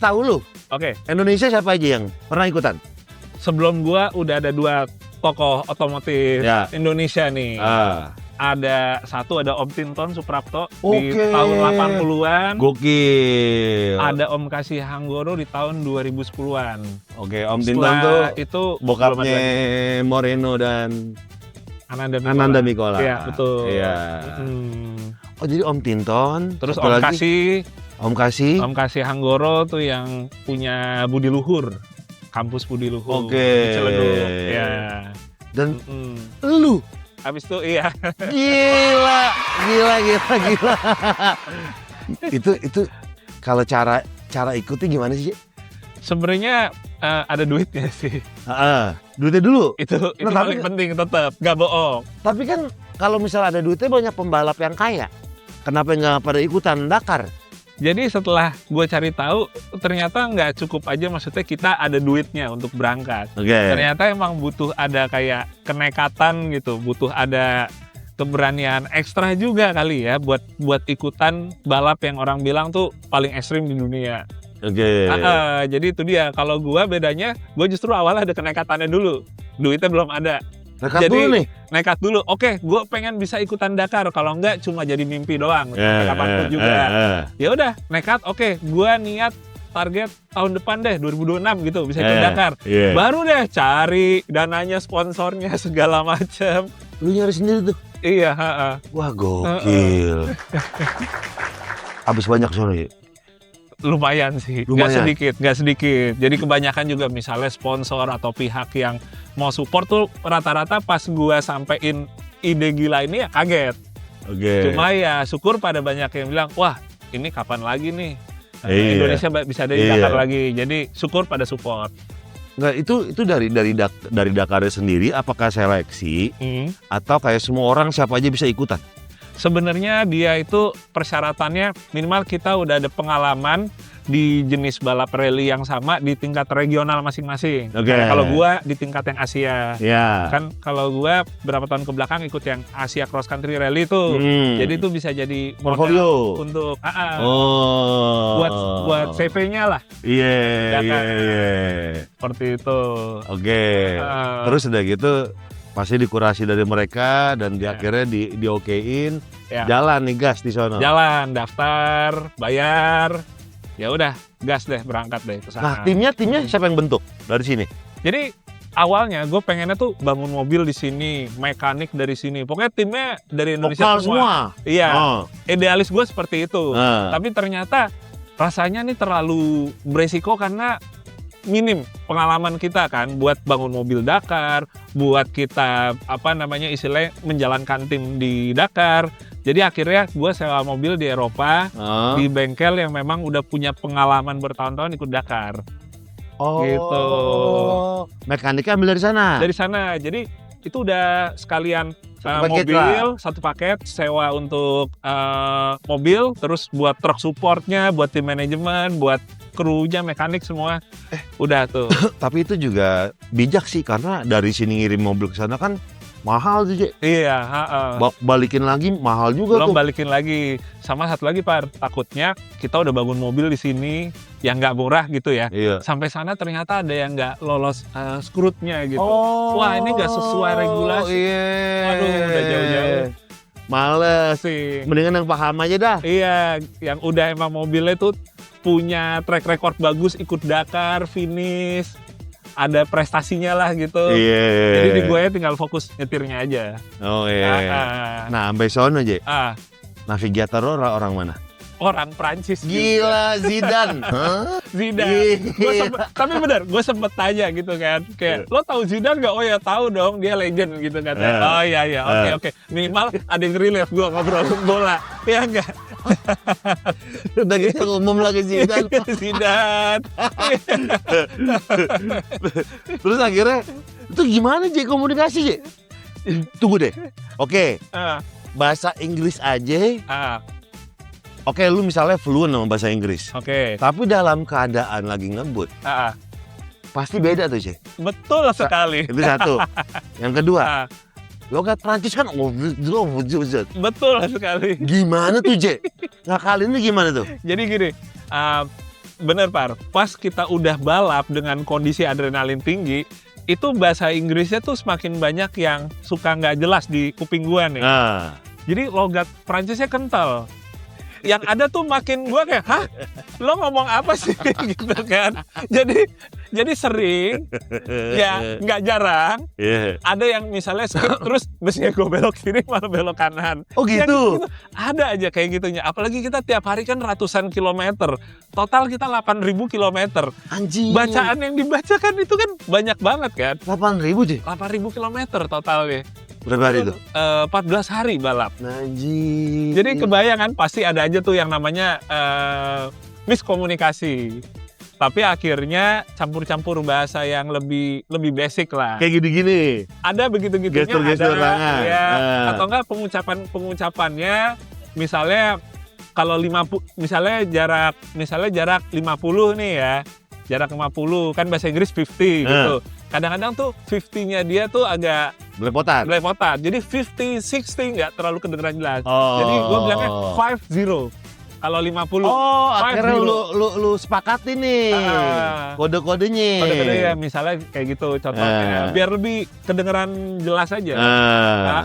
setahu lu, Oke, Indonesia siapa aja yang pernah ikutan? sebelum gua udah ada 2 tokoh otomotif Ya. Indonesia nih. Ada Om Tinton Suprapto di Oke. tahun 80-an. Gokil. Ada Om Kasih Hanggoro di tahun 2010-an. Oke, Om Tinton tuh Setelah itu bokapnya belum ada lagi. Moreno dan Ananda Mikola. Mikola. Iya, betul. Iya. Oh, jadi Om Tinton, Terus satu Om lagi, Kasih, Om Kasih. Om Kasih Hanggoro tuh yang punya Budi Luhur. Kampus Budi Luhur. Oke. Di Ciledug. Ya. Dan Mm-mm. lu Habis itu iya. gila. itu kalau cara ikutnya gimana sih? Sebenarnya ada duitnya sih. Duitnya dulu. Itu Nah, paling tapi- penting tetap, nggak bohong. Tapi kan kalau misalnya ada duitnya banyak pembalap yang kaya. Kenapa nggak pada ikutan Dakar? Jadi setelah gue cari tahu, ternyata nggak cukup aja, maksudnya kita ada duitnya untuk berangkat. Oke. Ternyata emang butuh ada kayak kenekatan gitu, butuh ada keberanian ekstra juga kali ya buat ikutan balap yang orang bilang tuh paling ekstrim di dunia. Oke. Jadi itu dia, kalau gue bedanya, gue justru awalnya ada kenekatannya dulu, duitnya belum ada. Dekat Jadi- dulu nih. Nekat dulu, oke, gue pengen bisa ikutan Dakar, kalau enggak cuma jadi mimpi doang, sampai kapanpun juga. Ya udah, nekat, oke, gue niat target tahun depan deh, 2026 gitu, bisa ikut Dakar. Iya. Baru deh cari dananya, sponsornya, segala macam. Lu nyari sendiri tuh. Iya, Wah, gokil. Abis banyak soalnya. lumayan sih, Lumayan. nggak sedikit. Jadi kebanyakan juga misalnya sponsor atau pihak yang mau support tuh rata-rata pas gue sampein ide gila ini ya kaget. Oke. Cuma ya syukur pada banyak yang bilang, wah ini kapan lagi nih Iya. Indonesia bisa ada di Iya. Dakar lagi. Jadi syukur pada support. Nggak, itu dari Dakarnya sendiri, apakah seleksi atau kayak semua orang siapa aja bisa ikutan? Sebenarnya dia itu persyaratannya minimal kita udah ada pengalaman di jenis balap rally yang sama di tingkat regional masing-masing. Oke. Kayak kalau gua di tingkat yang Asia. Ya. Kan kalau gua berapa tahun ke belakang ikut yang Asia Cross Country Rally tuh. Jadi itu bisa jadi modal portfolio. untuk Oh. buat CV-nya lah, Iya, Dakar. iya. seperti itu. Oke. Ah. Terus udah gitu pasti dikurasi dari mereka dan di Ya. akhirnya diokein, Ya. jalan nih gas di sono. Jalan, daftar, bayar, ya udah gas deh, berangkat deh ke Nah, sana. timnya siapa yang bentuk dari sini? Jadi awalnya gue pengennya tuh bangun mobil di sini, mekanik dari sini. Pokoknya timnya dari Indonesia Lokal semua. Iya, Oh. idealis gue seperti itu. Ah. Tapi ternyata rasanya nih terlalu beresiko karena minim pengalaman kita kan buat bangun mobil Dakar, buat kita istilahnya menjalankan tim di Dakar. Jadi akhirnya gue sewa mobil di Eropa, Oh. di bengkel yang memang udah punya pengalaman bertahun-tahun ikut Dakar. Oh. Gitu. Mekaniknya ambil dari sana. Dari sana, jadi itu udah sekalian Satu paket mobil, satu paket, sewa untuk mobil, terus buat truk supportnya, buat tim manajemen, buat krunya, mekanik semua, udah tuh. Tapi itu juga bijak sih karena dari sini ngirim mobil ke sana kan mahal tuh, Cek. Iya, Balikin lagi mahal juga belum tuh. balikin lagi. Sama satu lagi, Par, takutnya kita udah bangun mobil di sini yang nggak murah gitu ya. Iya. Sampai sana ternyata ada yang nggak lolos skrutnya gitu. Oh. Wah, ini nggak sesuai regulasi. Iya. Waduh, udah jauh-jauh. Males. Sih. Mendingan yang paham aja dah. Iya, yang udah emang mobilnya tuh punya track record bagus, ikut Dakar, finish, ada prestasinya lah gitu. Iya. Jadi di gue tinggal fokus nyetirnya aja. Oh iya. Nah, sampai sono aja. Navigator lo orang mana? Orang Prancis. Gila, Zidane. Zidane. Gila. Tapi benar, gue sempet tanya gitu kan. Kayak, lo tahu Zidane nggak? Oh ya tahu dong, dia legend gitu kan. Oh iya, oke. Minimal ada yang relief gue ngobrol bola. Ya enggak? Udah gitu umum lagi Zidane. Zidane. Terus akhirnya itu gimana Jek komunikasi Jek? Tunggu deh. Oke, bahasa Inggris aja. Oke, lu misalnya fluent sama bahasa Inggris. Oke. Tapi dalam keadaan lagi ngebut, pasti beda tuh Jek. Betul sekali. Itu satu. Yang kedua, Ah, logat Prancis kan betul sekali. gimana tuh Jek? Ngakalinnya gimana tuh? Jadi gini, Bener, Par. Pas kita udah balap dengan kondisi adrenalin tinggi, itu bahasa Inggrisnya tuh semakin banyak yang suka nggak jelas di kuping gua nih. Jadi logat Prancisnya kental. Yang ada tuh makin gua kayak, hah? Lo ngomong apa sih? Gitu kan. Jadi sering, ya nggak jarang, ada yang misalnya skip terus mestinya gue belok kiri malah belok kanan. Oh Ya, gitu? gitu. Ada aja kayak gitunya. Apalagi kita tiap hari kan ratusan kilometer. Total kita 8.000 kilometer. Anjing. Bacaan yang dibacakan itu kan banyak banget kan. 8.000 sih? 8.000 kilometer totalnya. Berapa hari itu? 14 hari balap. Anjing. Jadi kebayang kan pasti ada aja tuh yang namanya miskomunikasi. Tapi akhirnya campur-campur bahasa yang lebih basic lah. Kayak gini-gini. Ada begitu-gitunya, Gestur-gestur ada tangan. ya. Atau enggak pengucapannya misalnya kalau 50 misalnya jarak 50 nih ya. Jarak 50 kan bahasa Inggris 50 gitu. Kadang-kadang tuh 50-nya dia tuh agak Belepotan. Jadi 50, 60 nggak terlalu kedengeran jelas. Oh. Jadi gue bilangnya 50. Kalau 50. Oh, akhirnya 50. lu sepakatin nih. Kode-kodenya. Kode-kode ya misalnya kayak gitu contohnya. Biar lebih kedengeran jelas aja.